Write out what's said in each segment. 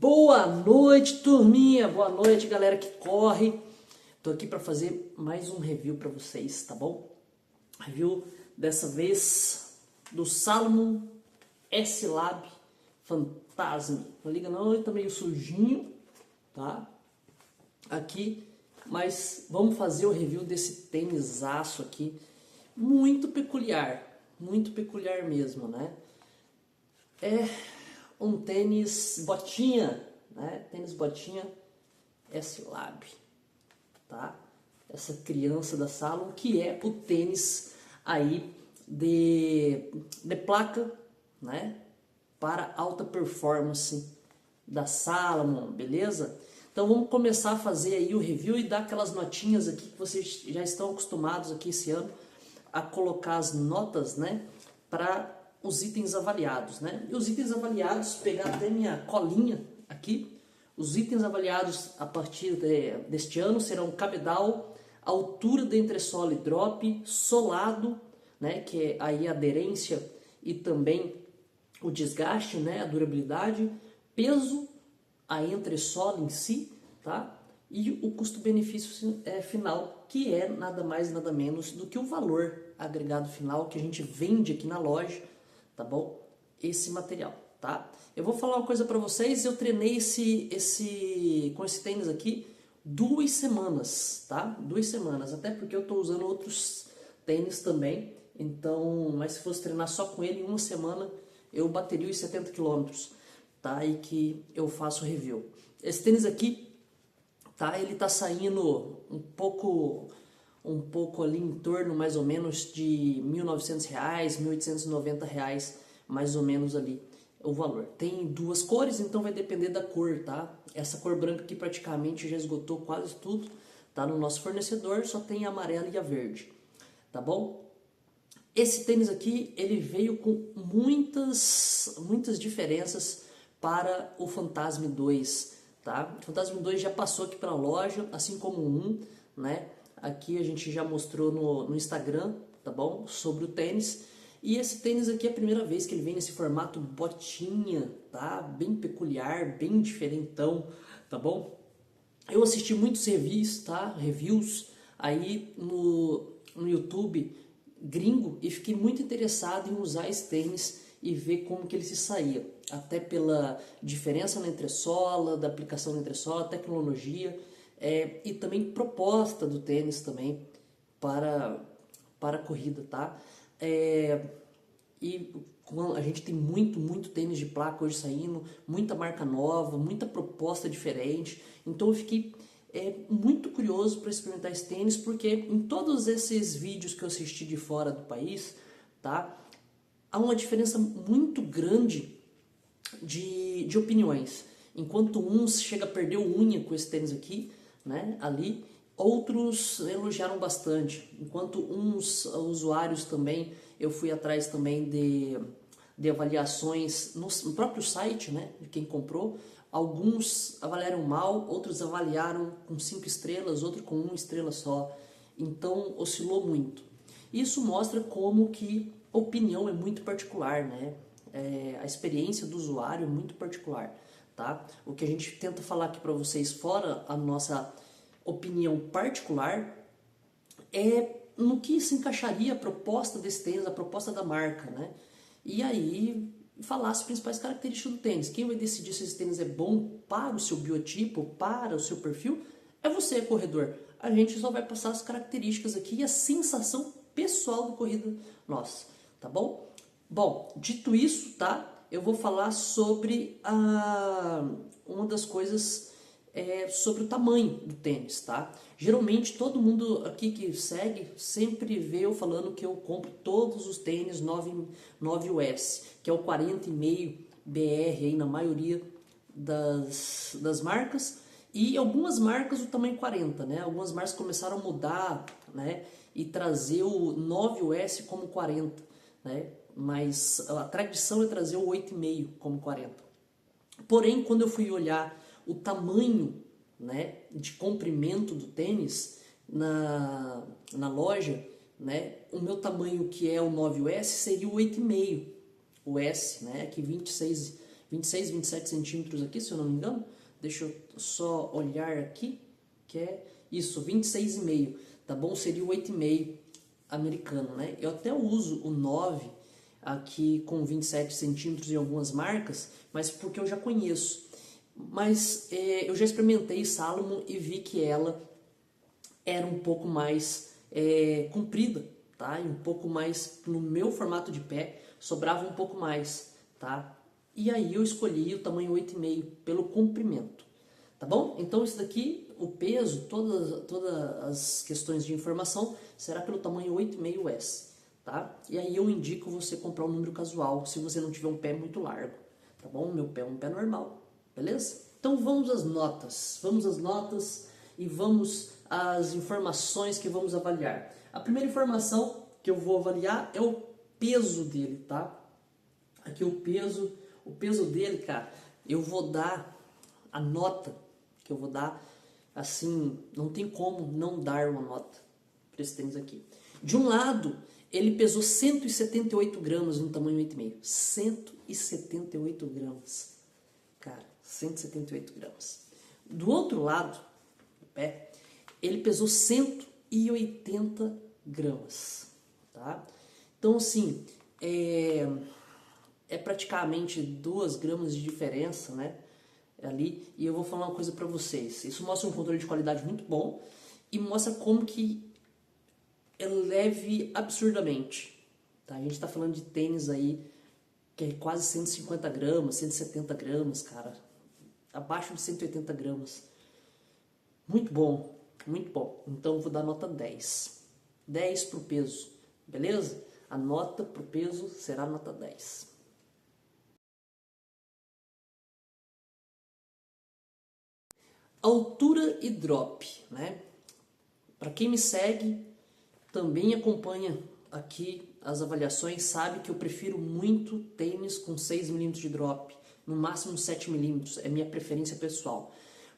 Boa noite, turminha. Boa noite, galera que corre. Tô aqui para fazer mais um review para vocês, tá bom? Review dessa vez do Salomon S-Lab Fantasm. Não liga não, ele tá meio sujinho, tá? Aqui, mas vamos fazer o review desse tênisaço aqui. Muito peculiar mesmo, né? É um tênis botinha, né? Tênis botinha S-Lab, tá? Essa criança da Salomon, que é o tênis aí de placa, né? Para alta performance da Salomon, beleza? Então vamos começar a fazer aí o review e dar aquelas notinhas aqui que vocês já estão acostumados aqui esse ano a colocar as notas, né? Para os itens avaliados, né? E os itens avaliados, pegar até minha colinha aqui, os itens avaliados a partir deste ano serão cabedal, altura da entressola e drop, solado, né? Que é aí a aderência e também o desgaste, né? A durabilidade, peso, a entressola em si, tá? E o custo-benefício final, que é nada mais nada menos do que o valor agregado final que a gente vende aqui na loja, tá bom? Esse material, tá? Eu vou falar uma coisa para vocês, eu treinei com esse tênis aqui 2 semanas, tá? 2 semanas, até porque eu tô usando outros tênis também, então, mas se fosse treinar só com ele em 1 semana, eu bateria os 70 km, tá? E que eu faço review. Esse tênis aqui, tá? Ele tá saindo um pouco ali em torno mais ou menos de R$1.900, R$1.890, mais ou menos ali o valor. Tem 2 cores, então vai depender da cor, tá? Essa cor branca aqui praticamente já esgotou quase tudo, tá? No nosso fornecedor só tem a amarela e a verde, tá bom? Esse tênis aqui, ele veio com muitas diferenças para o Fantasm 2, tá? O Fantasm 2 já passou aqui pela loja, assim como o 1, né? Aqui a gente já mostrou no Instagram, tá bom? Sobre o tênis. E esse tênis aqui é a primeira vez que ele vem nesse formato botinha, tá? Bem peculiar, bem diferentão, tá bom? Eu assisti muitos reviews, tá? Reviews aí no YouTube gringo e fiquei muito interessado em usar esse tênis e ver como que ele se saía. Até pela diferença na entressola, da aplicação na entressola, tecnologia, e também proposta do tênis também para a corrida, tá? E a gente tem muito tênis de placa hoje saindo, muita marca nova, muita proposta diferente. Então eu fiquei muito curioso para experimentar esse tênis, porque em todos esses vídeos que eu assisti de fora do país, tá? Há uma diferença muito grande de opiniões. Enquanto uns chegam a perder unha com esse tênis aqui, né, ali, outros elogiaram bastante. Enquanto uns usuários também, eu fui atrás também de avaliações no próprio site, né, de quem comprou. Alguns avaliaram mal, outros avaliaram com 5 estrelas, outros com 1 estrela só. Então oscilou muito. Isso mostra como que a opinião é muito particular, né? A experiência do usuário é muito particular, tá? O que a gente tenta falar aqui para vocês, fora a nossa opinião particular, é no que se encaixaria a proposta desse tênis, a proposta da marca, né? E aí falar as principais características do tênis. Quem vai decidir se esse tênis é bom para o seu biotipo, para o seu perfil, é você, corredor. A gente só vai passar as características aqui e a sensação pessoal da corrida nossa, tá bom? Bom, dito isso, tá? Eu vou falar sobre uma das coisas sobre o tamanho do tênis, tá? Geralmente todo mundo aqui que segue sempre vê eu falando que eu compro todos os tênis 9US, que é o 40,5 BR aí na maioria das marcas, e algumas marcas o tamanho 40, né? Algumas marcas começaram a mudar, né? E trazer o 9US como 40, né? Mas a tradição é trazer o 8,5 como 40. Porém, quando eu fui olhar o tamanho, né, de comprimento do tênis na loja, né, o meu tamanho, que é o 9US, seria o 8,5, o S, né, aqui 26, 27 centímetros aqui, se eu não me engano. Deixa eu só olhar aqui, que é isso, 26,5, tá bom? Seria o 8,5 americano, né? Eu até uso o 9 aqui com 27 centímetros em algumas marcas, mas porque eu já conheço. Mas eu já experimentei Salomon e vi que ela era um pouco mais comprida, tá? E um pouco mais no meu formato de pé, sobrava um pouco mais, tá? E aí eu escolhi o tamanho 8,5 pelo comprimento, tá bom? Então isso daqui, o peso, todas as questões de informação será pelo tamanho 8,5 S, tá? E aí eu indico você comprar um número casual, se você não tiver um pé muito largo, tá bom? Meu pé é um pé normal, beleza? Então vamos às notas e vamos às informações que vamos avaliar. A primeira informação que eu vou avaliar é o peso dele, tá? Aqui o peso dele, cara, eu vou dar a nota que eu vou dar, assim, não tem como não dar uma nota para esse tênis aqui. De um lado, ele pesou 178 gramas no tamanho 8,5. 178 gramas. Cara, 178 gramas. Do outro lado, do pé, ele pesou 180 gramas, tá? Então, assim, é praticamente 2 gramas de diferença, né? Ali, e eu vou falar uma coisa pra vocês. Isso mostra um controle de qualidade muito bom e mostra como que é leve absurdamente, tá? A gente tá falando de tênis aí que é quase 150 gramas, 170 gramas, cara. Abaixo de 180 gramas. Muito bom, muito bom. Então eu vou dar nota 10. 10 pro peso, beleza? A nota pro peso será nota 10. Altura e drop, né? Para quem me segue, também acompanha aqui as avaliações, sabe que eu prefiro muito tênis com 6 milímetros de drop, no máximo 7 milímetros, é minha preferência pessoal.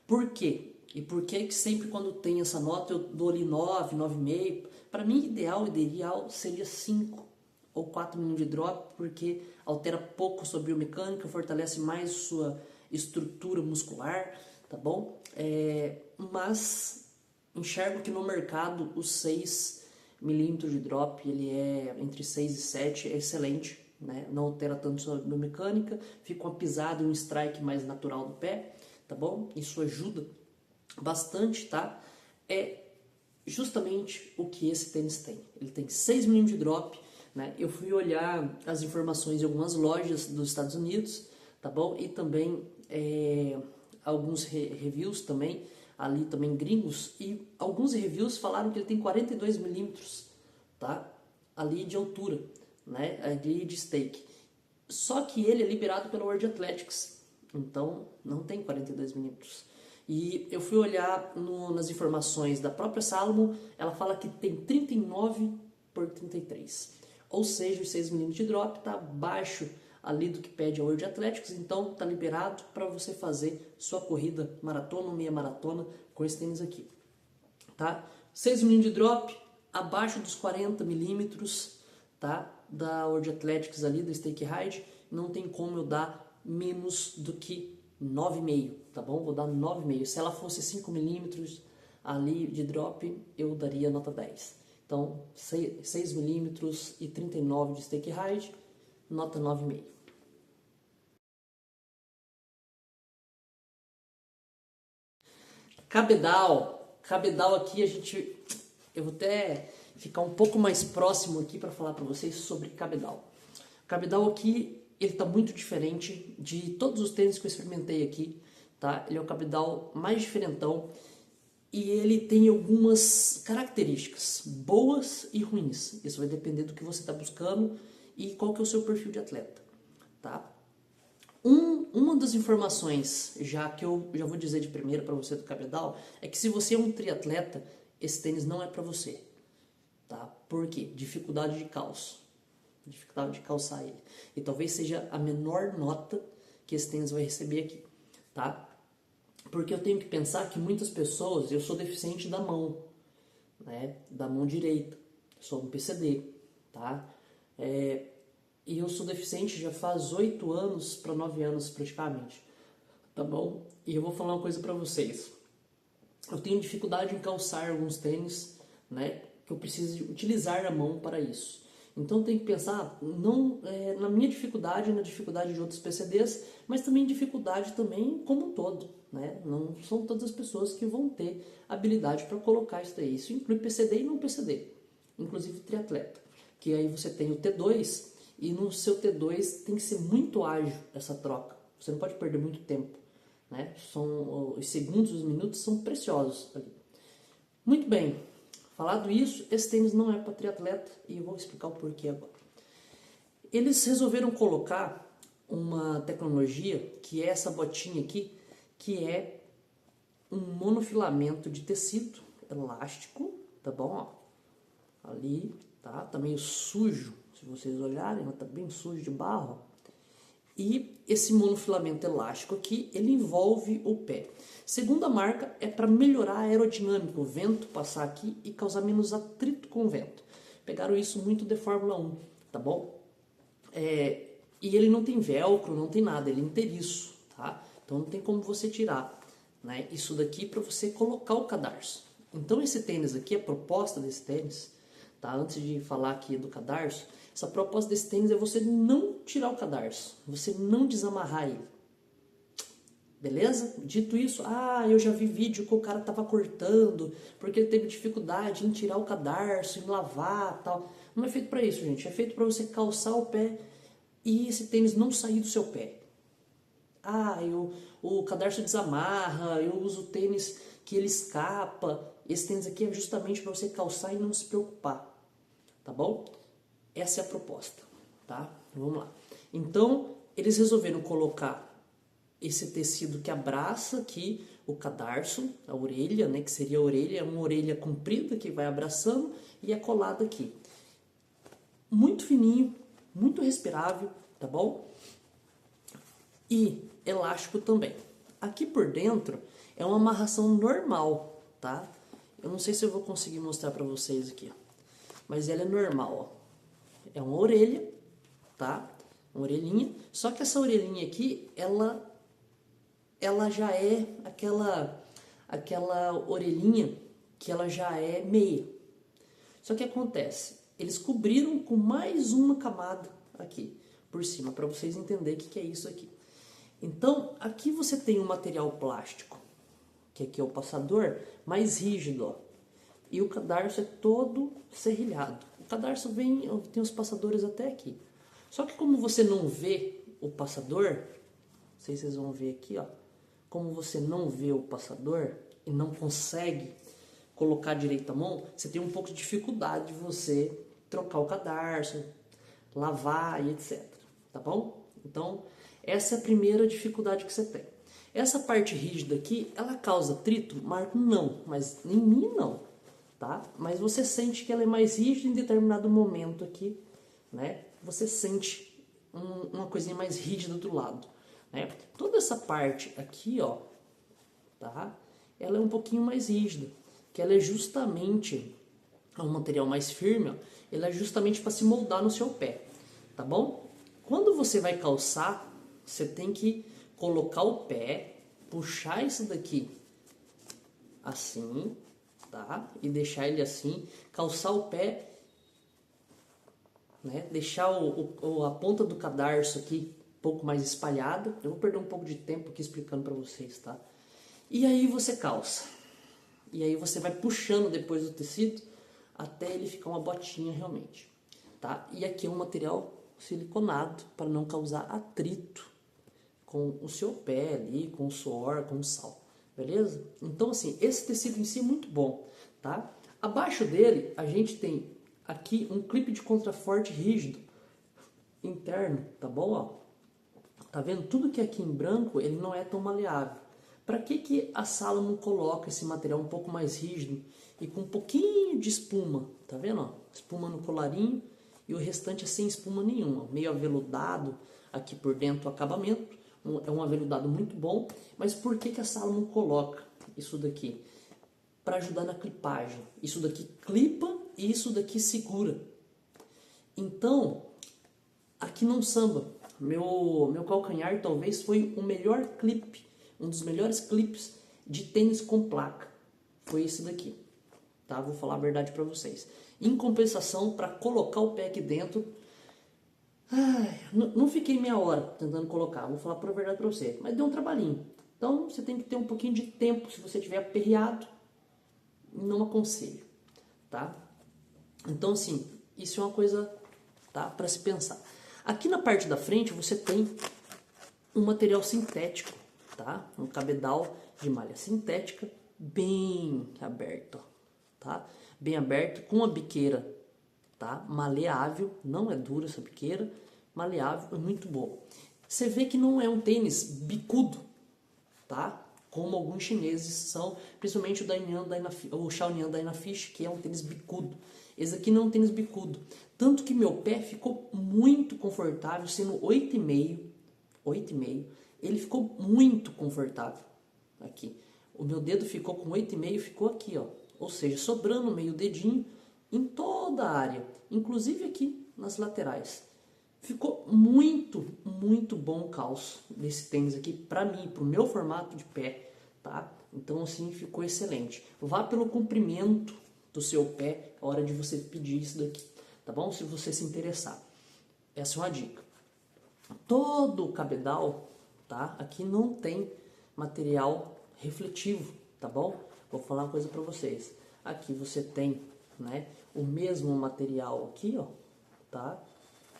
Por quê? E por que sempre quando tem essa nota eu dou ali 9, 9,5? Para mim, ideal seria 5 ou 4 milímetros de drop, porque altera pouco sua biomecânica, fortalece mais sua estrutura muscular, tá bom? Mas enxergo que no mercado os 6 milímetros de drop, ele é entre 6 e 7, é excelente, né? Não altera tanto sua biomecânica, fica uma pisada e um strike mais natural do pé, tá bom? Isso ajuda bastante, tá? É justamente o que esse tênis tem. Ele tem 6 milímetros de drop, né? Eu fui olhar as informações de algumas lojas dos Estados Unidos, tá bom? E também alguns reviews também, ali também gringos, e alguns reviews falaram que ele tem 42 milímetros, tá? Ali de altura, né? Ali de stake. Só que ele é liberado pela World Athletics, então não tem 42 milímetros. E eu fui olhar nas informações da própria Salomon, ela fala que tem 39 por 33. Ou seja, os 6 milímetros de drop está abaixo ali do que pede a World Athletics, então está liberado para você fazer sua corrida maratona ou meia maratona com esse tênis aqui. Tá? 6 milímetros de drop, abaixo dos 40 milímetros, tá? Da World Athletics ali, do Stake Ride, não tem como eu dar menos do que 9,5, tá bom? Vou dar 9,5. Se ela fosse 5 milímetros ali de drop, eu daria nota 10. Então, 6 milímetros e 39 de Stake Ride, nota 9,5. Cabedal aqui eu vou até ficar um pouco mais próximo aqui para falar para vocês sobre cabedal. Cabedal aqui, ele está muito diferente de todos os tênis que eu experimentei aqui, tá? Ele é o cabedal mais diferentão e ele tem algumas características boas e ruins. Isso vai depender do que você está buscando e qual que é o seu perfil de atleta, tá? Uma das informações, já que eu já vou dizer de primeira para você do cabedal, é que se você é um triatleta, esse tênis não é para você, tá? Por quê? Dificuldade de calço. Dificuldade de calçar ele. E talvez seja a menor nota que esse tênis vai receber aqui, tá? Porque eu tenho que pensar que muitas pessoas, eu sou deficiente da mão, né? Da mão direita. Eu sou um PCD, tá? e eu sou deficiente já faz 8 anos para 9 anos praticamente, tá bom? E eu vou falar uma coisa para vocês. Eu tenho dificuldade em calçar alguns tênis, né, que eu preciso utilizar a mão para isso. Então tem que pensar não na minha dificuldade, na dificuldade de outros PCDs, mas também dificuldade também como um todo, né? Não são todas as pessoas que vão ter habilidade para colocar isso daí. Isso inclui PCD e não PCD, inclusive triatleta, que aí você tem o T2 e no seu T2 tem que ser muito ágil essa troca. Você não pode perder muito tempo, né? Os segundos, os minutos são preciosos ali. Muito bem. Falado isso, esse tênis não é para triatleta e eu vou explicar o porquê agora. Eles resolveram colocar uma tecnologia que é essa botinha aqui, que é um monofilamento de tecido elástico, tá bom? Ó, ali, tá meio sujo, se vocês olharem, tá bem sujo de barro. E esse monofilamento elástico aqui, ele envolve o pé. Segundo a marca, é para melhorar a aerodinâmica, o vento passar aqui e causar menos atrito com o vento. Pegaram isso muito de Fórmula 1, tá bom? E ele não tem velcro, não tem nada, ele é inteiriço, tá? Então não tem como você tirar, né, isso daqui para você colocar o cadarço. Então esse tênis aqui, a proposta desse tênis, tá? Antes de falar aqui do cadarço, essa proposta desse tênis é você não tirar o cadarço, você não desamarrar ele. Beleza? Dito isso, eu já vi vídeo que o cara tava cortando porque ele teve dificuldade em tirar o cadarço, em lavar, tal. Não é feito para isso, gente. É feito para você calçar o pé e esse tênis não sair do seu pé. O cadarço desamarra, eu uso tênis que ele escapa. Esse tênis aqui é justamente para você calçar e não se preocupar. Tá bom? Essa é a proposta, tá? Vamos lá. Então, eles resolveram colocar esse tecido que abraça aqui o cadarço, a orelha, né, que seria a orelha, é uma orelha comprida que vai abraçando e é colada aqui. Muito fininho, muito respirável, tá bom? E elástico também. Aqui por dentro é uma amarração normal, tá? Eu não sei se eu vou conseguir mostrar para vocês aqui, mas ela é normal, ó. É uma orelha, tá? Uma orelhinha, só que essa orelhinha aqui, ela já é aquela orelhinha que ela já é meia. Só que acontece, eles cobriram com mais uma camada aqui por cima, para vocês entenderem o que é isso aqui. Então, aqui você tem um material plástico, que aqui é o passador, mais rígido, ó, e o cadarço é todo serrilhado. O cadarço tem os passadores até aqui. Só que como você não vê o passador, não sei se vocês vão ver aqui, ó, como você não vê o passador e não consegue colocar direito a mão, você tem um pouco de dificuldade de você trocar o cadarço, lavar e etc. Tá bom? Então, essa é a primeira dificuldade que você tem. Essa parte rígida aqui, ela causa atrito? Marco, não, mas em mim não, tá? Mas você sente que ela é mais rígida em determinado momento aqui, né? Você sente uma coisinha mais rígida do lado. Né? Toda essa parte aqui, ó, tá? Ela é um pouquinho mais rígida, que ela é justamente um material mais firme, ó, ela é justamente para se moldar no seu pé, tá bom? Quando você vai calçar, você tem que colocar o pé, puxar isso daqui assim, tá? E deixar ele assim, calçar o pé, né? Deixar a ponta do cadarço aqui um pouco mais espalhada. Eu vou perder um pouco de tempo aqui explicando para vocês, tá? E aí você calça. E aí você vai puxando depois o tecido até ele ficar uma botinha realmente, tá? E aqui é um material siliconado para não causar atrito com o seu pé ali, com o suor, com o sal, beleza? Então assim, esse tecido em si é muito bom, tá? Abaixo dele a gente tem aqui um clipe de contraforte rígido interno, tá bom? Ó. Tá vendo? Tudo que é aqui em branco, ele não é tão maleável. Para que a Salomon coloca esse material um pouco mais rígido e com um pouquinho de espuma? Tá vendo? Ó? Espuma no colarinho e o restante é sem espuma nenhuma. Meio aveludado aqui por dentro o acabamento. É um aveludado muito bom. Mas por que a Salomon coloca isso daqui? Para ajudar na clipagem. Isso daqui clipa e isso daqui segura. Então, aqui não samba. Meu calcanhar talvez foi o melhor clipe, um dos melhores clipes de tênis com placa. Foi esse daqui, tá? Vou falar a verdade para vocês. Em compensação, para colocar o pé aqui dentro, não fiquei meia hora tentando colocar, vou falar a verdade para você, mas deu um trabalhinho. Então você tem que ter um pouquinho de tempo, se você tiver aperreado, não aconselho, tá? Então assim, isso é uma coisa, tá, para se pensar. Aqui na parte da frente você tem um material sintético, tá? Um cabedal de malha sintética bem aberto, tá? Bem aberto, com a biqueira, tá? Maleável, não é dura essa biqueira, maleável, é muito boa. Você vê que não é um tênis bicudo, tá? Como alguns chineses são, principalmente o Shaonan Dynafish, que é um tênis bicudo. Esse aqui não é um tênis bicudo. Tanto que meu pé ficou muito confortável, sendo 8,5, ele ficou muito confortável aqui. O meu dedo ficou com 8,5, ficou aqui, ó. Ou seja, sobrando meio dedinho em toda a área, inclusive aqui nas laterais. Ficou muito, muito bom o calço desse tênis aqui para mim, para o meu formato de pé, tá? Então assim, ficou excelente. Vá pelo comprimento do seu pé a hora de você pedir isso daqui, tá bom? Se você se interessar. Essa é uma dica. Todo o cabedal, tá? Aqui não tem material refletivo, tá bom? Vou falar uma coisa para vocês. Aqui você tem, né, o mesmo material aqui, ó, tá?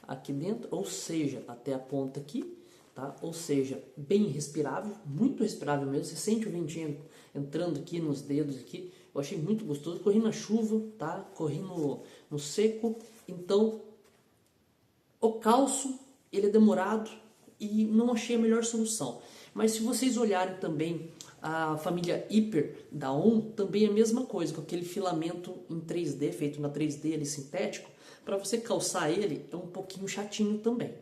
Aqui dentro, ou seja, até a ponta aqui, tá? Ou seja, bem respirável, muito respirável mesmo. Você sente o ventinho entrando aqui nos dedos aqui. Eu achei muito gostoso. Corri na chuva, tá? Corri no seco. Então, o calço, ele é demorado e não achei a melhor solução. Mas se vocês olharem também a família Hyper da ON, também é a mesma coisa, com aquele filamento em 3D, feito na 3D ali, sintético. Para você calçar ele é um pouquinho chatinho também,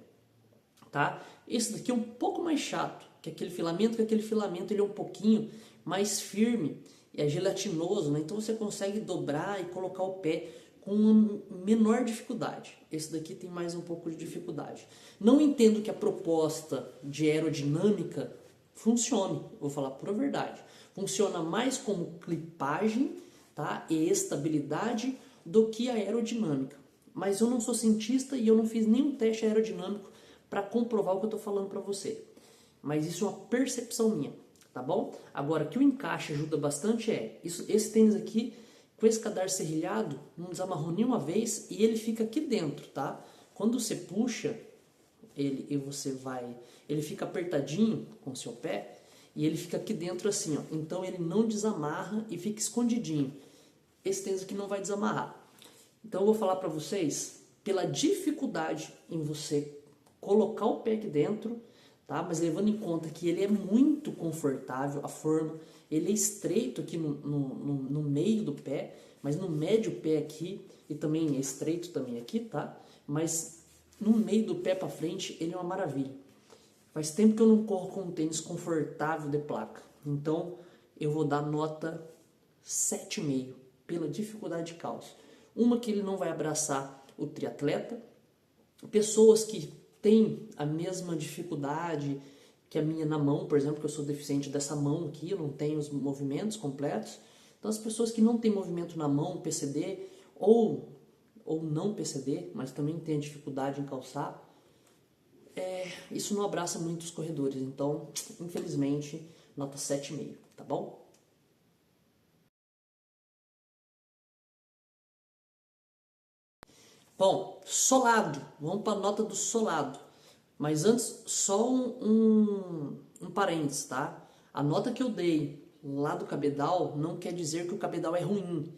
tá? Esse daqui é um pouco mais chato que aquele filamento ele é um pouquinho mais firme, é gelatinoso, né? Então você consegue dobrar e colocar o pé com uma menor dificuldade. Esse daqui tem mais um pouco de dificuldade. Não entendo que a proposta de aerodinâmica funcione, vou falar por verdade. Funciona mais como clipagem, tá? E estabilidade do que a aerodinâmica. Mas eu não sou cientista e eu não fiz nenhum teste aerodinâmico para comprovar o que eu estou falando para você. Mas isso é uma percepção minha, tá bom? Agora, que o encaixe ajuda bastante esse tênis aqui, com esse cadarço serrilhado, não desamarrou nenhuma vez e ele fica aqui dentro, tá? Quando você puxa ele e você vai, ele fica apertadinho com o seu pé e ele fica aqui dentro assim, ó. Então ele não desamarra e fica escondidinho. Esse tênis aqui não vai desamarrar. Então eu vou falar para vocês pela dificuldade em você colocar o pé aqui dentro, tá? Mas levando em conta que ele é muito confortável, a forma, ele é estreito aqui no meio do pé, mas no médio pé aqui, e também é estreito também aqui, tá? Mas no meio do pé para frente ele é uma maravilha. Faz tempo que eu não corro com um tênis confortável de placa, então eu vou dar nota 7,5 pela dificuldade de calço. Uma que ele não vai abraçar o triatleta, pessoas que têm a mesma dificuldade que a minha na mão, por exemplo, que eu sou deficiente dessa mão aqui, eu não tenho os movimentos completos. Então as pessoas que não têm movimento na mão, PCD, ou não PCD, mas também têm dificuldade em calçar, isso não abraça muito os corredores. Então, infelizmente, nota 7,5, tá bom? Bom, solado. Vamos para a nota do solado. Mas antes, só um parênteses, tá? A nota que eu dei lá do cabedal não quer dizer que o cabedal é ruim.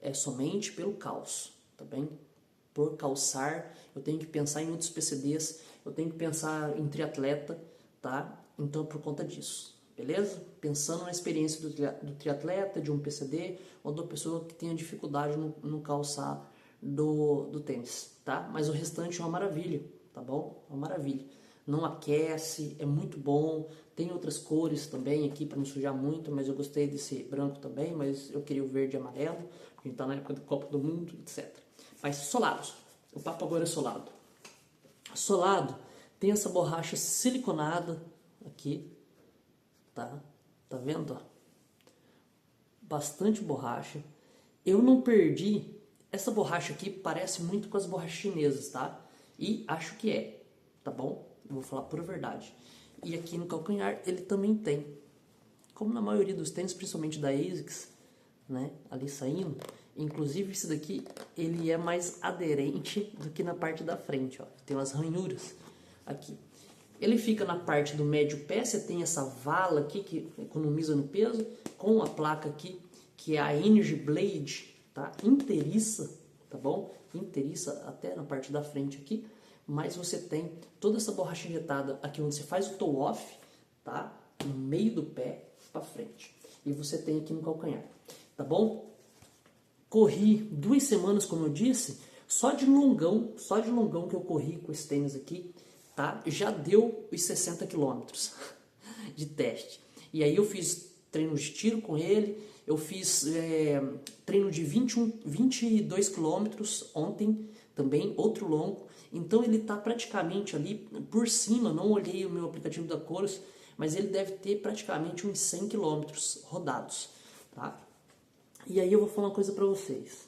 É somente pelo calço, tá bem? Por calçar, eu tenho que pensar em outros PCDs, eu tenho que pensar em triatleta, tá? Então, por conta disso, beleza? Pensando na experiência do triatleta, de um PCD, ou da pessoa que tenha dificuldade no calçar do tênis, tá? Mas o restante é uma maravilha, tá bom? É uma maravilha. Não aquece, é muito bom. Tem outras cores também aqui para não sujar muito, mas eu gostei desse branco também, mas eu queria o verde e amarelo, porque está na época do Copa do Mundo, etc. Mas solados. O papo agora é solado. solado, tem essa borracha siliconada aqui, tá? Tá vendo, ó? Bastante borracha. Eu não perdi. Essa borracha aqui parece muito com as borrachas chinesas, tá? E acho que é, tá bom? Eu vou falar por verdade. E aqui no calcanhar ele também tem. Como na maioria dos tênis, principalmente da ASICS, né? Ali saindo. Inclusive esse daqui, ele é mais aderente do que na parte da frente, ó. Tem umas ranhuras aqui. Ele fica na parte do médio pé, você tem essa vala aqui que economiza no peso, com a placa aqui, que é a Energy Blade, tá? Inteiriça, tá bom? Inteiriça até na parte da frente aqui, mas você tem toda essa borracha injetada aqui onde você faz o toe off, tá? No meio do pé para frente. E você tem aqui no calcanhar, tá bom? Corri 2 semanas, como eu disse, só de longão que eu corri com esse tênis aqui, tá? Já deu os 60 quilômetros de teste. E aí eu fiz treino de tiro com ele, eu fiz treino de 22 quilômetros ontem, também, outro longo. Então ele está praticamente ali por cima, não olhei o meu aplicativo da Coros, mas ele deve ter praticamente uns 100 quilômetros rodados, tá? E aí eu vou falar uma coisa para vocês.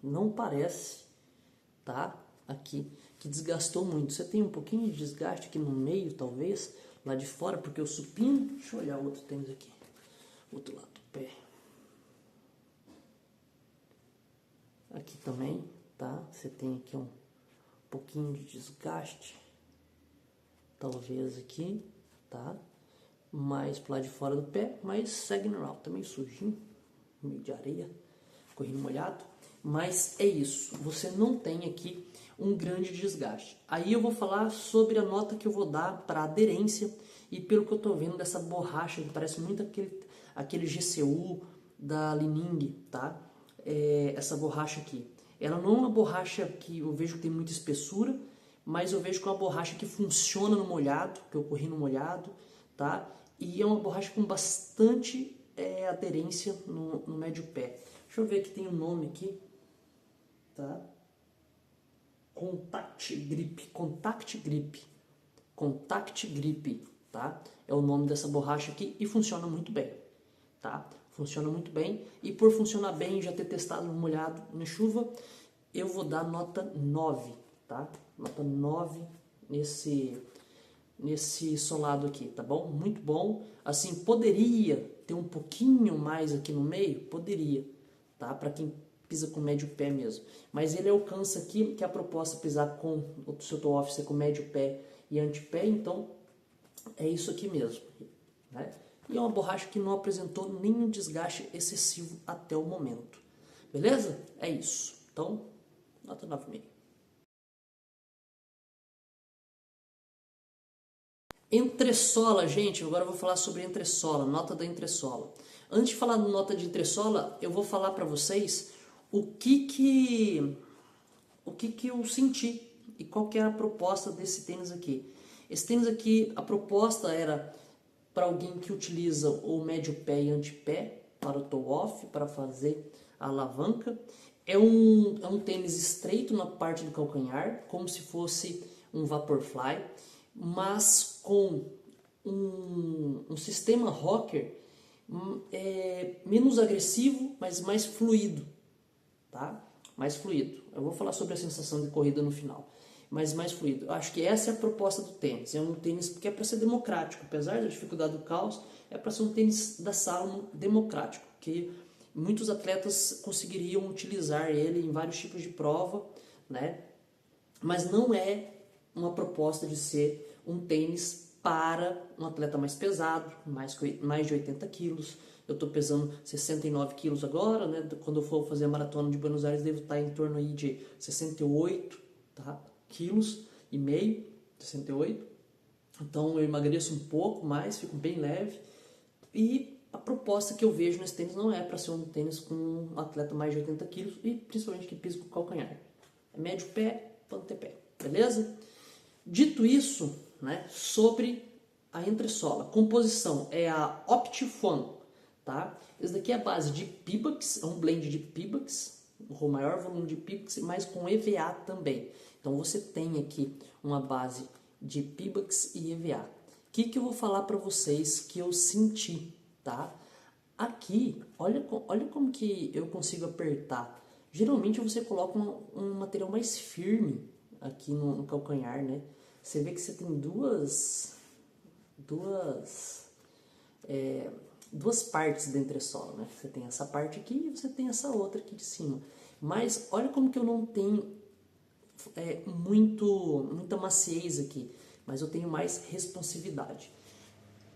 Não parece, tá? Aqui, que desgastou muito. Você tem um pouquinho de desgaste aqui no meio, talvez, lá de fora, porque o supino... Deixa eu olhar o outro tênis aqui. Outro lado do pé. Aqui também, tá? Você tem aqui um pouquinho de desgaste. Talvez aqui, tá? Mais pro lado de fora do pé, mas segue normal. Também sujinho, meio de areia, correndo molhado. Mas é isso, você não tem aqui um grande desgaste. Aí eu vou falar sobre a nota que eu vou dar para aderência e pelo que eu estou vendo dessa borracha, que parece muito aquele GCU da Li-Ning, tá? Essa borracha aqui. Ela não é uma borracha que eu vejo que tem muita espessura, mas eu vejo que é uma borracha que funciona no molhado, que eu corri no molhado, tá? E é uma borracha com bastante aderência no médio pé. Deixa eu ver que tem um nome aqui, tá? Contact Grip, tá? É o nome dessa borracha aqui e funciona muito bem, tá? Funciona muito bem e por funcionar bem, já ter testado no molhado, na chuva, eu vou dar nota 9, tá? Nota 9 nesse solado aqui, tá bom? Muito bom. Assim, poderia ter um pouquinho mais aqui no meio? Poderia, tá? Para quem pisa com médio pé mesmo. Mas ele alcança aqui, que a proposta é pisar com o seu toe off ser com médio pé e antepé, então é isso aqui mesmo, né? E é uma borracha que não apresentou nenhum desgaste excessivo até o momento. Beleza? É isso. Então, nota 9,5. Entressola, gente, agora eu vou falar sobre entressola, nota da entressola. Antes de falar da nota de entressola, eu vou falar para vocês o que eu senti e qual que era a proposta desse tênis aqui. Esse tênis aqui, a proposta era para alguém que utiliza o médio pé e antepé para o toe off, para fazer a alavanca. É um tênis estreito na parte do calcanhar, como se fosse um Vaporfly, mas com um sistema rocker menos agressivo, mas mais fluido, tá? Mais fluido. Eu vou falar sobre a sensação de corrida no final, mas mais fluido. Eu acho que essa é a proposta do tênis. É um tênis que é para ser democrático, apesar da dificuldade do caos, é para ser um tênis da Salomon democrático, que muitos atletas conseguiriam utilizar ele em vários tipos de prova, né? Mas não é uma proposta de ser um tênis para um atleta mais pesado, mais de 80 quilos. Eu estou pesando 69 quilos agora, né? Quando eu for fazer a maratona de Buenos Aires, devo estar em torno aí de 68, tá? quilos e meio, 68. Então eu emagreço um pouco mais, fico bem leve. E a proposta que eu vejo nesse tênis não é para ser um tênis com um atleta mais de 80 quilos e principalmente que pisa com o calcanhar. É médio pé, antepé, beleza? Dito isso, né, sobre a entressola, composição é a Optifone, tá? Esse daqui é a base de Pebax, é um blend de Pebax, o maior volume de Pebax, mas com EVA também. Então você tem aqui uma base de Pebax e EVA. O que eu vou falar para vocês que eu senti, tá? Aqui, olha como que eu consigo apertar. Geralmente você coloca um material mais firme aqui no calcanhar, né? Você vê que você tem duas partes da entressola, né? Você tem essa parte aqui e você tem essa outra aqui de cima. Mas olha como que eu não tenho muita maciez aqui, mas eu tenho mais responsividade.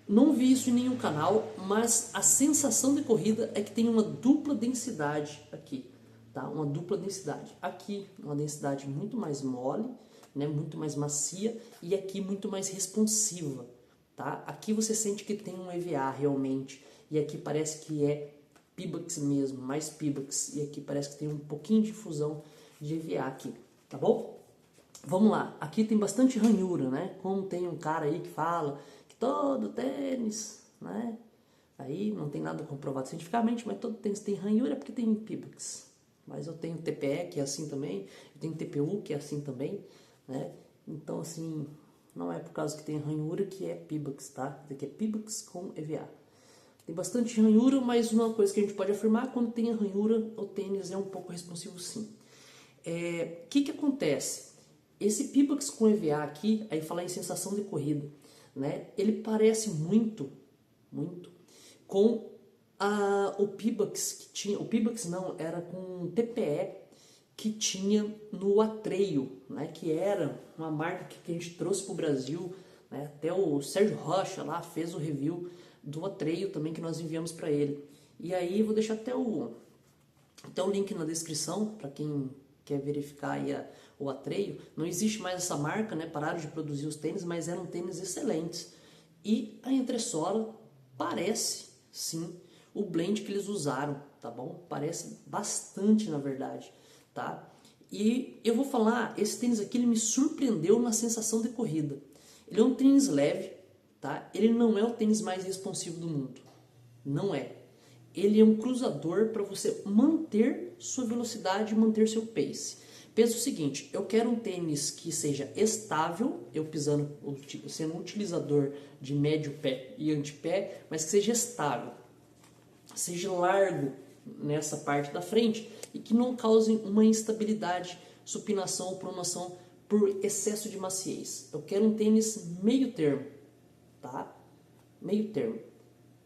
Não vi isso em nenhum canal, mas a sensação de corrida é que tem uma dupla densidade aqui, tá? Uma dupla densidade. Aqui uma densidade muito mais mole, né? Muito mais macia, e aqui muito mais responsiva, tá? Aqui você sente que tem um EVA realmente, e aqui parece que é Pebax mesmo, mais Pebax, e aqui parece que tem um pouquinho de fusão de EVA aqui, tá bom? Vamos lá, aqui tem bastante ranhura, né? Como tem um cara aí que fala que todo tênis, né? Aí não tem nada comprovado cientificamente, mas todo tênis tem ranhura porque tem Pebax. Mas eu tenho TPE, que é assim também, eu tenho TPU, que é assim também, né? Então, assim, não é por causa que tem ranhura que é Pebax, tá? Isso aqui é Pebax com EVA. Tem bastante ranhura, mas uma coisa que a gente pode afirmar, quando tem a ranhura, o tênis é um pouco responsivo sim. Que acontece? Esse Pebax com EVA aqui, aí falar em sensação de corrida, né? Ele parece muito com o Pebax que tinha, o Pebax não, era com TPE que tinha no Atreio, né? Que era uma marca que a gente trouxe para o Brasil, né? Até o Sérgio Rocha lá fez o review do Atreio também que nós enviamos para ele. E aí vou deixar até o link na descrição para quem quer verificar aí o Atreio. Não existe mais essa marca, né? Pararam de produzir os tênis, mas eram tênis excelentes. E a entressola parece, sim, o blend que eles usaram, tá bom? Parece bastante, na verdade, tá? E eu vou falar, esse tênis aqui, ele me surpreendeu na sensação de corrida. Ele é um tênis leve, tá? Ele não é o tênis mais responsivo do mundo. Não é. Ele é um cruzador para você manter sua velocidade e manter seu pace. Pensa o seguinte, eu quero um tênis que seja estável, eu pisando, sendo um utilizador de médio pé e antepé, mas que seja estável, seja largo nessa parte da frente e que não cause uma instabilidade, supinação ou pronação por excesso de maciez. Eu quero um tênis meio termo, tá? Meio termo.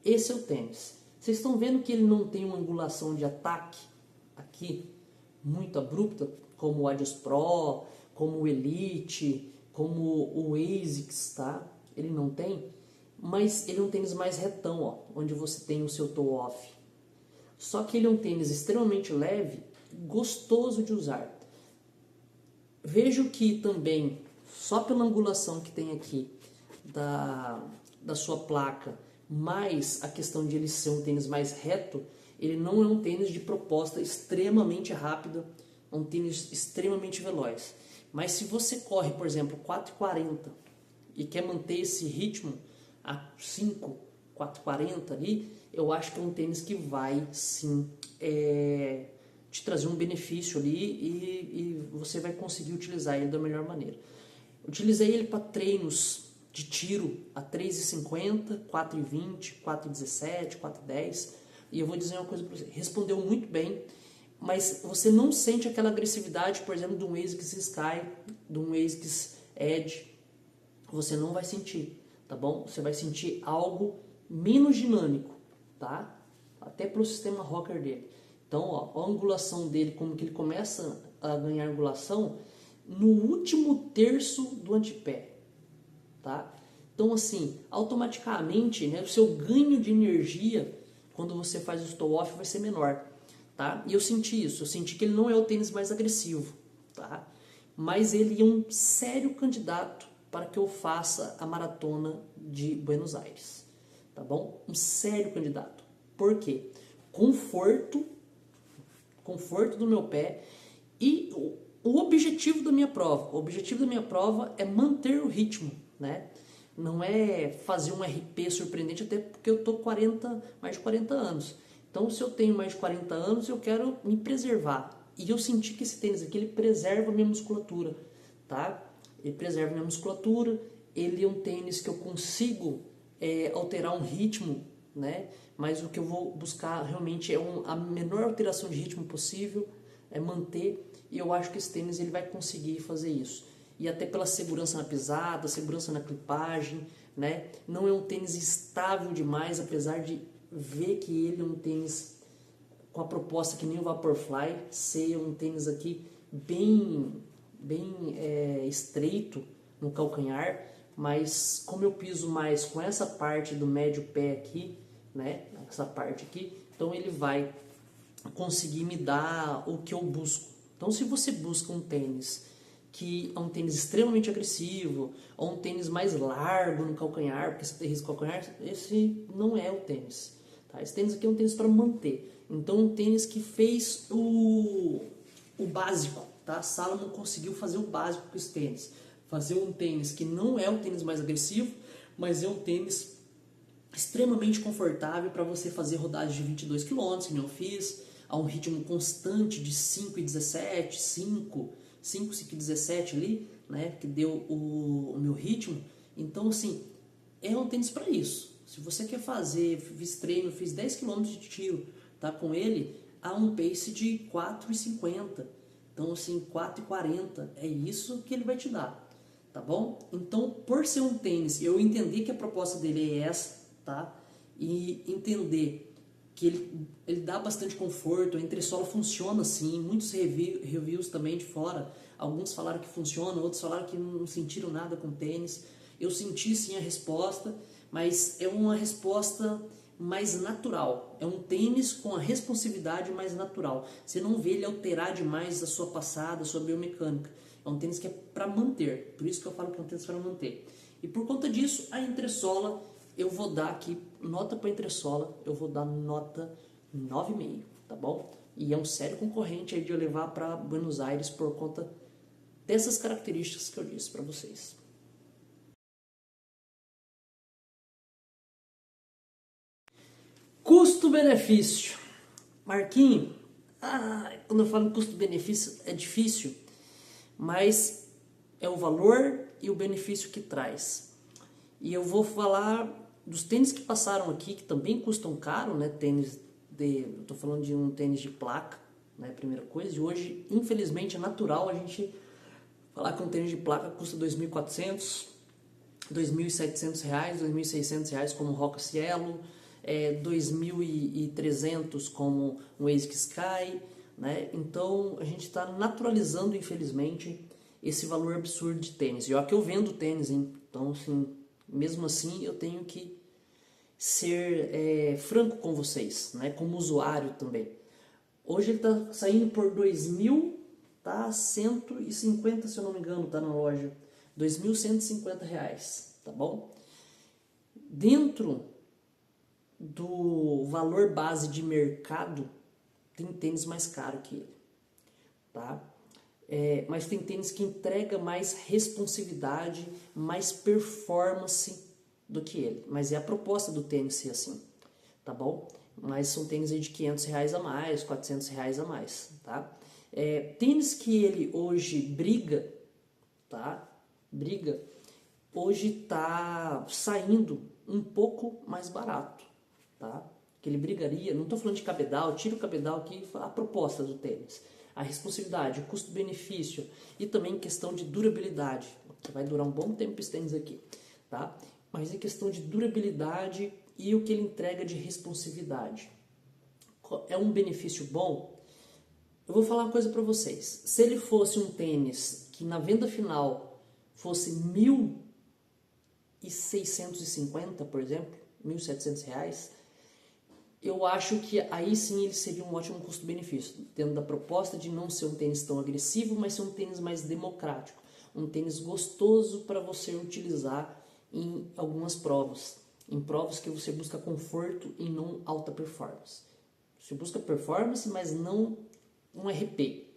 Esse é o tênis. Vocês estão vendo que ele não tem uma angulação de ataque aqui muito abrupta, como o Adios Pro, como o Elite, como o ASICS, tá? Ele não tem, mas ele é um tênis mais retão, ó, onde você tem o seu toe off. Só que ele é um tênis extremamente leve, gostoso de usar. Vejo que também, só pela angulação que tem aqui da sua placa, mais a questão de ele ser um tênis mais reto, ele não é um tênis de proposta extremamente rápida, é um tênis extremamente veloz. Mas se você corre, por exemplo, 4,40 e quer manter esse ritmo a 5, 4,40 ali, eu acho que é um tênis que vai sim te trazer um benefício ali e você vai conseguir utilizar ele da melhor maneira. Utilizei ele para treinos de tiro a 3,50, 4,20, 4,17, 4,10 e eu vou dizer uma coisa para você, respondeu muito bem, mas você não sente aquela agressividade, por exemplo, de um ASICS Sky, de um ASICS Edge, você não vai sentir, tá bom? Você vai sentir algo menos dinâmico, tá? Até pelo sistema rocker dele. Então, ó, a angulação dele, como que ele começa a ganhar angulação no último terço do antepé, tá? Então, assim, automaticamente, né, o seu ganho de energia quando você faz o toe off vai ser menor, tá? E eu senti isso, eu senti que ele não é o tênis mais agressivo, tá? Mas ele é um sério candidato para que eu faça a maratona de Buenos Aires, tá bom? Um sério candidato. Por quê? Conforto do meu pé e o objetivo da minha prova. O objetivo da minha prova é manter o ritmo, né? Não é fazer um RP surpreendente, até porque eu tô mais de 40 anos. Então, se eu tenho mais de 40 anos, eu quero me preservar. E eu senti que esse tênis aqui, ele preserva a minha musculatura, tá? Ele preserva minha musculatura, ele é um tênis que eu consigo alterar um ritmo, né? Mas o que eu vou buscar realmente é a menor alteração de ritmo possível, é manter, e eu acho que esse tênis ele vai conseguir fazer isso. E até pela segurança na pisada, segurança na clipagem, né? Não é um tênis estável demais, apesar de ver que ele é um tênis com a proposta que nem o Vaporfly, ser um tênis aqui bem estreito no calcanhar, mas como eu piso mais com essa parte do médio pé aqui, né? Essa parte aqui, então ele vai conseguir me dar o que eu busco. Então, se você busca um tênis que é um tênis extremamente agressivo, ou um tênis mais largo no calcanhar, porque você tem risco de calcanhar, esse não é o tênis. Tá? Esse tênis aqui é um tênis para manter. Então, um tênis que fez o básico. Tá? Salomon conseguiu fazer o básico com esse tênis. Fazer um tênis que não é o tênis mais agressivo, mas é um tênis extremamente confortável para você fazer rodadas de 22 km, que eu fiz, a um ritmo constante de 5,17, 5,17 ali, né, que deu o meu ritmo. Então, assim, é um tênis para isso. Se você quer fazer, fiz treino, fiz 10 km de tiro, tá, com ele, a um pace de 4,50. Então, assim, 4,40, é isso que ele vai te dar, tá bom? Então, por ser um tênis, eu entendi que a proposta dele é essa, tá? E entender que ele dá bastante conforto, a entressola funciona assim, muitos reviews também de fora, alguns falaram que funciona, outros falaram que não sentiram nada com tênis. Eu senti sim a resposta, mas é uma resposta mais natural, é um tênis com a responsividade mais natural. Você não vê ele alterar demais a sua passada, a sua biomecânica. É um tênis que é para manter, por isso que eu falo que é um tênis para manter. E por conta disso, a entressola, eu vou dar aqui, nota para entressola, eu vou dar nota 9,5, tá bom? E é um sério concorrente aí de eu levar para Buenos Aires por conta dessas características que eu disse para vocês. Custo-benefício. Marquinho, quando eu falo custo-benefício é difícil, mas é o valor e o benefício que traz. E eu vou falar dos tênis que passaram aqui, que também custam caro, né? Eu tô falando de um tênis de placa, né? Primeira coisa. E hoje, infelizmente, é natural a gente falar que um tênis de placa custa R$ 2.400, R$ 2.700, R$ 2.600 como o Roca Cielo, R$ 2.300 como um ASICS Sky, né? Então a gente está naturalizando, infelizmente, esse valor absurdo de tênis. E ó, que eu vendo tênis, hein? Então, assim, mesmo assim, eu tenho que ser franco com vocês, né? Como usuário também. Hoje ele está saindo por 2.150, tá? 150, se eu não me engano, tá na loja. R$ 2.150, tá bom? Dentro do valor base de mercado, tem tênis mais caro que ele, tá? Mas tem tênis que entrega mais responsividade, mais performance do que ele. Mas é a proposta do tênis ser assim, tá bom? Mas são tênis aí de R$ 500 a mais, R$ 400 a mais, tá? Tênis que ele hoje briga, tá? Hoje tá saindo um pouco mais barato, tá? Que ele brigaria, não estou falando de cabedal, tira o cabedal aqui, a proposta do tênis. A responsividade, o custo-benefício e também questão de durabilidade, que vai durar um bom tempo esse tênis aqui, tá? Mas em questão de durabilidade e o que ele entrega de responsividade. É um benefício bom? Eu vou falar uma coisa para vocês. Se ele fosse um tênis que na venda final fosse R$ 1.650, por exemplo, R$ 1.700, eu acho que aí sim ele seria um ótimo custo-benefício, tendo da proposta de não ser um tênis tão agressivo, mas ser um tênis mais democrático, um tênis gostoso para você utilizar em algumas provas, em provas que você busca conforto e não alta performance. Você busca performance, mas não um RP,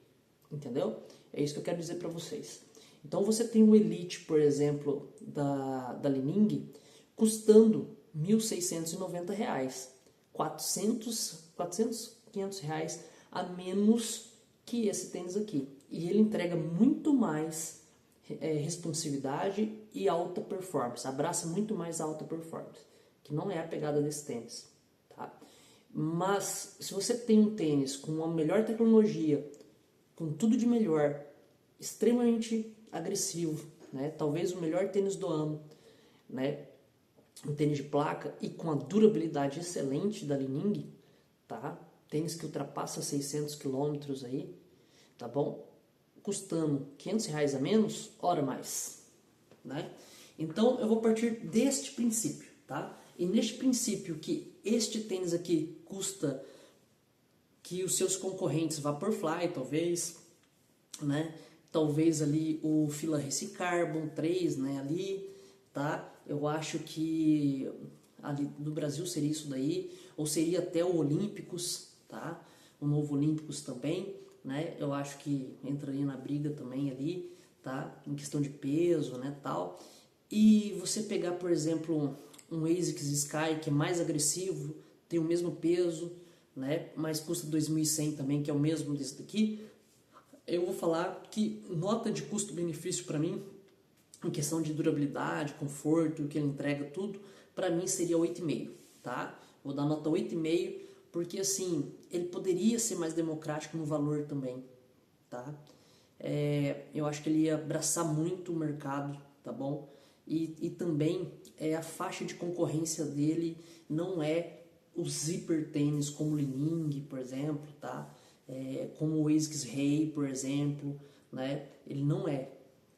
entendeu? É isso que eu quero dizer para vocês. Então você tem o Elite, por exemplo, da Li-Ning, custando R$ 1.690. 400, 500 reais a menos que esse tênis aqui. E ele entrega muito mais responsividade e alta performance. Abraça muito mais a alta performance, que não é a pegada desse tênis, tá? Mas se você tem um tênis com uma melhor tecnologia, com tudo de melhor, extremamente agressivo, né? Talvez o melhor tênis do ano, né? Um tênis de placa e com a durabilidade excelente da Li-Ning, tá? Tênis que ultrapassa 600 km aí, tá bom? Custando R$500 a menos, ora mais, né? Então eu vou partir deste princípio, tá? E neste princípio que este tênis aqui custa que os seus concorrentes Vaporfly, talvez, né? Talvez ali o Fila Race Carbon 3, né? Ali, tá? Eu acho que ali do Brasil seria isso daí, ou seria até o Olímpicos, tá? O novo Olímpicos também, né? Eu acho que entraria na briga também ali, tá? Em questão de peso, né, tal. E você pegar, por exemplo, um ASICS Sky que é mais agressivo, tem o mesmo peso, né? Mas custa 2.100 também, que é o mesmo desse daqui. Eu vou falar que nota de custo-benefício para mim, em questão de durabilidade, conforto, que ele entrega tudo, para mim seria 8,5, tá? Vou dar nota 8,5, porque assim, ele poderia ser mais democrático no valor também, tá? Eu acho que ele ia abraçar muito o mercado, tá bom? E também a faixa de concorrência dele não é os hiper tênis como o Li-Ning, por exemplo, tá? Como o ASICS Ray, por exemplo, né? Ele não é,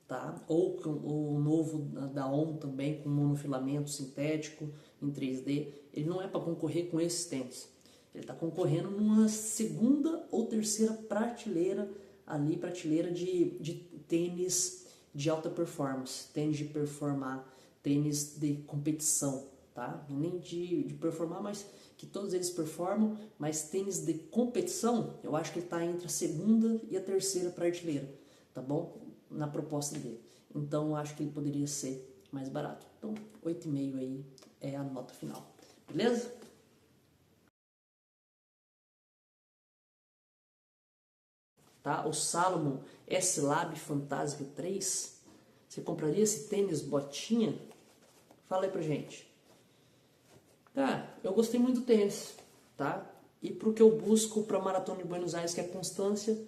tá? Ou o novo da ON também, com monofilamento sintético em 3D, ele não é para concorrer com esses tênis. Ele está concorrendo numa segunda ou terceira prateleira ali, prateleira de tênis de alta performance, tênis de performar, tênis de competição, tá? Nem de performar, mas que todos eles performam, mas tênis de competição, eu acho que ele está entre a segunda e a terceira prateleira, tá bom? Na proposta dele. Então eu acho que ele poderia ser mais barato. Então 8,5 aí é a nota final. Beleza? Tá? O Salomon S-Lab Fantasio 3. Você compraria esse tênis botinha? Fala aí pra gente. Cara, eu gostei muito do tênis, tá? E pro que eu busco pra Maratona de Buenos Aires, que é constância,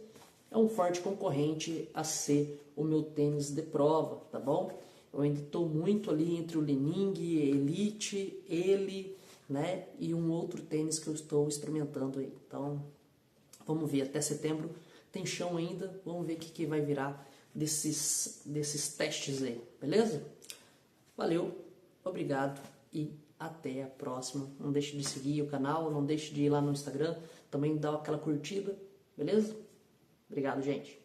é um forte concorrente a ser o meu tênis de prova, tá bom? Eu ainda estou muito ali entre o Li-Ning, Elite, ele, né? E um outro tênis que eu estou experimentando aí. Então, vamos ver, até setembro tem chão ainda, vamos ver o que vai virar desses testes aí, beleza? Valeu, obrigado e até a próxima. Não deixe de seguir o canal, não deixe de ir lá no Instagram, também dar aquela curtida, beleza? Obrigado, gente.